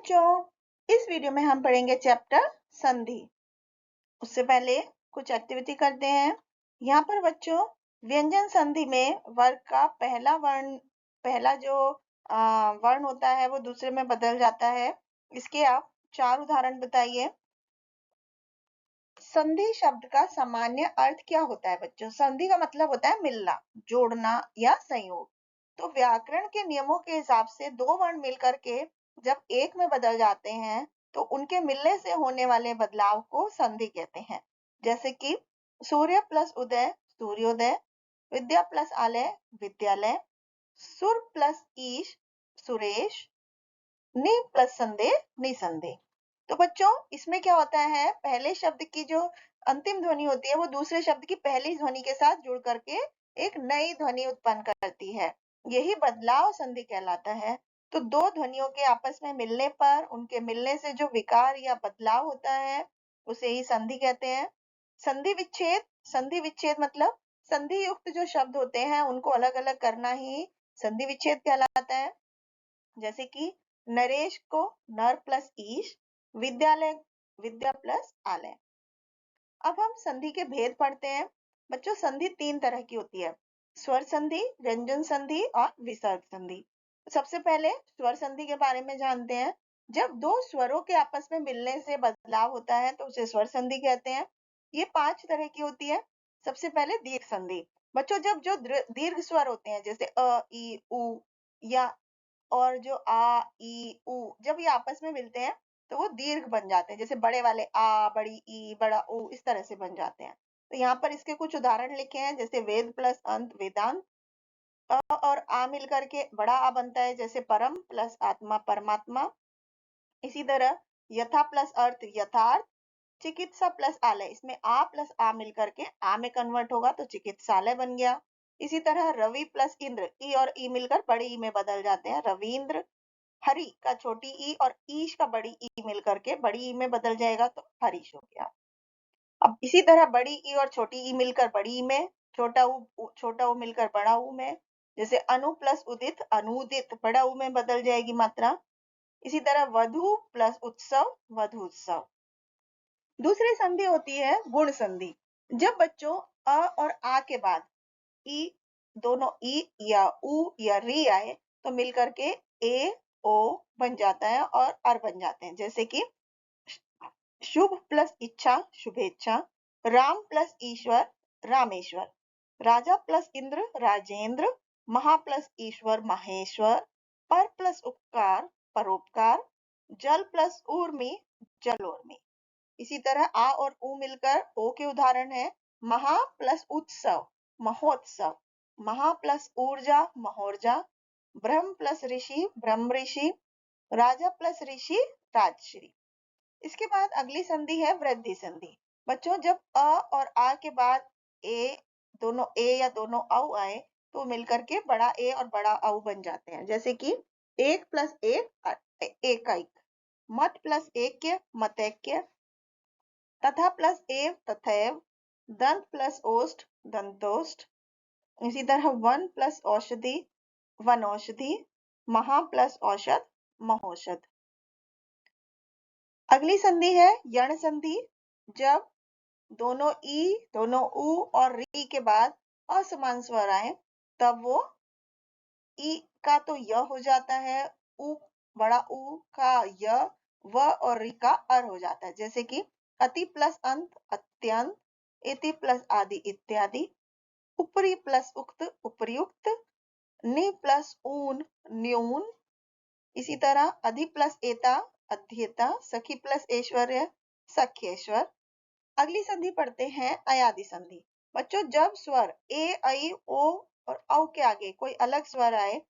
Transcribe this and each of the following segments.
बच्चों, इस वीडियो में हम पढ़ेंगे चैप्टर संधि। उससे पहले कुछ एक्टिविटी करते हैं। यहाँ पर बच्चों व्यंजन संधि में वर्ग का पहला जो वर्ण होता है वो दूसरे में बदल जाता है। इसके आप 4 उदाहरण बताइए। संधि शब्द का सामान्य अर्थ क्या होता है बच्चों? संधि का मतलब होता है मिलना, जोड़ना या संयोग। तो व्याकरण के नियमों के हिसाब से दो वर्ण मिलकर के जब एक में बदल जाते हैं तो उनके मिलने से होने वाले बदलाव को संधि कहते हैं। जैसे कि सूर्य प्लस उदय सूर्योदय, विद्या प्लस आलय विद्यालय, सुर प्लस ईश सुरेश, नि प्लस संदेह निसंदेह। तो बच्चों इसमें क्या होता है, पहले शब्द की जो अंतिम ध्वनि होती है वो दूसरे शब्द की पहली ध्वनि के साथ जुड़ करके एक नई ध्वनि उत्पन्न करती है। यही बदलाव संधि कहलाता है। तो दो ध्वनियों के आपस में मिलने पर उनके मिलने से जो विकार या बदलाव होता है उसे ही संधि कहते हैं। संधि विच्छेद मतलब संधि युक्त जो शब्द होते हैं उनको अलग अलग करना ही संधि विच्छेद कहलाता है। जैसे कि नरेश को नर प्लस ईश, विद्यालय विद्या प्लस आलय। अब हम संधि के भेद पढ़ते हैं। बच्चों संधि 3 तरह की होती है, स्वर संधि, व्यंजन संधि और विसर्ग संधि। सबसे पहले स्वर संधि के बारे में जानते हैं। जब दो स्वरों के आपस में मिलने से बदलाव होता है तो उसे स्वर संधि कहते हैं। ये 5 तरह की होती है। सबसे पहले दीर्घ संधि। बच्चों जब जो दीर्घ स्वर होते हैं जैसे अ ई उ या और जो आ ई उ जब ये आपस में मिलते हैं तो वो दीर्घ बन जाते हैं। जैसे बड़े वाले आ, बड़ी ई, बड़ा उ, इस तरह से बन जाते हैं। तो यहाँ पर इसके कुछ उदाहरण लिखे हैं। जैसे वेद प्लस अंत वेदांत, अ और आ मिलकर के बड़ा आ बनता है। जैसे परम प्लस आत्मा परमात्मा। इसी तरह यथा प्लस अर्थ यथार्थ, चिकित्सा प्लस आलय, इसमें आ प्लस आ मिलकर के आ में कन्वर्ट होगा तो चिकित्सालय बन गया। इसी तरह रवि प्लस इंद्र, ई और ई मिलकर बड़ी ई में बदल जाते हैं, रविंद्र। हरि का छोटी ई और ईश का बड़ी ई मिलकर के बड़ी ई में बदल जाएगा तो हरीश हो गया। अब इसी तरह बड़ी ई और छोटी ई मिलकर बड़ी ई में, छोटा ऊ मिलकर बड़ा ऊ में। जैसे अनु प्लस उदित अनुदित, बड़ा ऊ में बदल जाएगी मात्रा। इसी तरह वधु प्लस उत्सव वधुत्सव। दूसरी संधि होती है गुण संधि। जब बच्चों अ और आ के बाद ई, दोनों ई या उ या री आए तो मिलकर के ए ओ बन जाता है और अर बन जाते हैं। जैसे कि शुभ प्लस इच्छा शुभेच्छा, राम प्लस ईश्वर रामेश्वर, राजा प्लस इंद्र राजेंद्र, महा प्लस ईश्वर महेश्वर, पर प्लस उपकार परोपकार, जल प्लस ऊर्मी जलोर्मी। इसी तरह आ और उ मिलकर ओ के उदाहरण है महा प्लस उत्सव महोत्सव, महा प्लस ऊर्जा महोर्जा, ब्रह्म प्लस ऋषि ब्रह्म ऋषि, राजा प्लस ऋषि राजश्री। इसके बाद अगली संधि है वृद्धि संधि। बच्चों जब अ और आ के बाद दोनों ए या दोनों औ आए तो मिलकर के बड़ा ए और बड़ा औ बन जाते हैं। जैसे कि एक प्लस एक एकैक, मत प्लस ऐक्य मतैक्य, तथा प्लस एव तथैव, दंत प्लस ओष्ठ दंतोष्ठ। इसी तरह वन प्लस औषधि वनौषधि, महा प्लस औषध महौषध। अगली संधि है यण संधि। जब दोनों ई दोनों उ और री के बाद असमान स्वर आए तब वो ई का तो य हो जाता है, उ बड़ा उ का य, व और री का अर हो जाता है। जैसे कि अति प्लस अंत अत्यंत, इति प्लस आदि इत्यादि, उपरी प्लस उक्त उपर्युक्त, नि प्लस ऊन न्यून। इसी तरह अधि प्लस एता अध्येता, सखी प्लस ऐश्वर्य सख्येश्वर। अगली संधि पढ़ते हैं अयादि संधि। बच्चों जब स्वर ए ऐ ओ और औ के आगे कोई अलग स्वर आए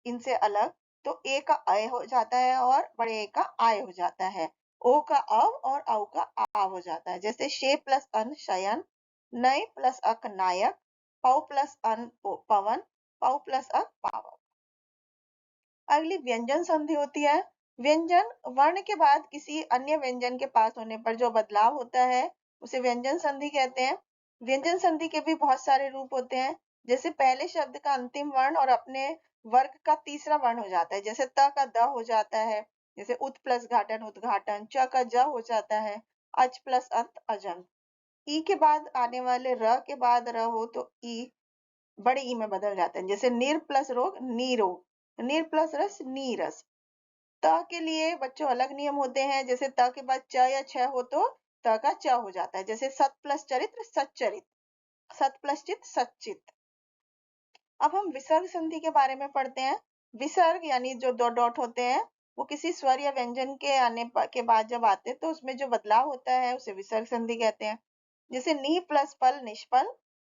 इनसे अलग तो ए का अय हो जाता है और बड़े ए का आय हो जाता है, ओ का अव और औ का आ हो जाता है। जैसे शे प्लस अन शयन, नय प्लस अक नायक, पौ प्लस अन पवन, पौ प्लस अक पावक। अगली व्यंजन संधि होती है। व्यंजन वर्ण के बाद किसी अन्य व्यंजन के पास होने पर जो बदलाव होता है उसे व्यंजन संधि कहते हैं। व्यंजन संधि के भी बहुत सारे रूप होते हैं। जैसे पहले शब्द का अंतिम वर्ण और अपने वर्ग का तीसरा वर्ण हो जाता है। जैसे त का द हो जाता है, जैसे उत प्लस घाटन उद्घाटन, च का ज हो जाता है, अच प्लस अंत अजंत। ई के बाद आने वाले र के बाद र हो तो ई बड़े ई में बदल जाता है, जैसे निर प्लस रोग नीरोग, निर प्लस रस नीरस। त के लिए बच्चों अलग नियम होते हैं, जैसे त के बाद च या छ हो तो त का च हो जाता है, जैसे सत प्लस चरित्र सच्चरित, सत प्लस चित सच्चित। अब हम विसर्ग संधि के बारे में पढ़ते हैं। विसर्ग यानी जो दो डॉट होते हैं वो किसी स्वर या व्यंजन के के बाद जब आते हैं तो उसमें जो बदलाव होता है उसे विसर्ग संधि कहते हैं। जैसे नी प्लस पल निष्पल,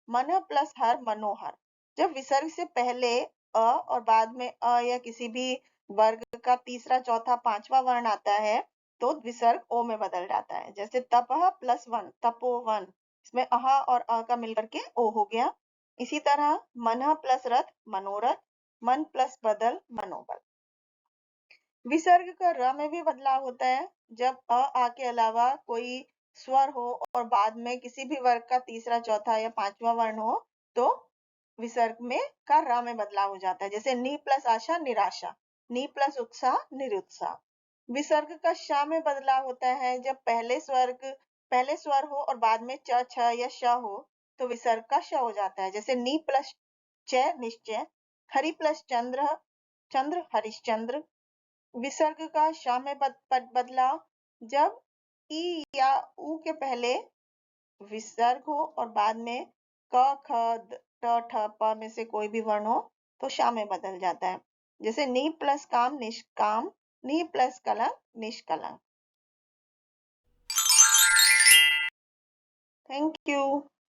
मन प्लस हर मनोहर। जब विसर्ग से पहले अ और बाद में अ या किसी भी वर्ग का तीसरा चौथा पांचवा वर्ण आता है तो विसर्ग ओ में बदल जाता है। जैसे तपह प्लस वन तपोवन, इसमें अह और अ का मिलकर के ओ हो गया। इसी तरह मन प्लस रथ मनोरथ, मन प्लस बदल मनोबल। विसर्ग का र में भी बदलाव होता है। जब आ के अलावा कोई स्वर हो और बाद में किसी भी वर्ग का तीसरा चौथा या पांचवा वर्ण हो तो विसर्ग में का र में बदलाव हो जाता है। जैसे नी प्लस आशा निराशा, नी प्लस उत्साह निरुत्साह। विसर्ग का श में बदलाव होता है जब पहले स्वर हो और बाद में च छ या श हो तो विसर्ग का श हो जाता है। जैसे नी प्लस च निश्चय, हरि प्लस चंद्र चंद्र हरिश्चंद्र। विसर्ग का श में बदलाव जब ई या उ के पहले विसर्ग हो और बाद में क ख ट ठ प में से कोई भी वर्ण हो तो श में बदल जाता है। जैसे नी प्लस काम निष्काम, नी प्लस कलंक निष्कलंक। Thank you.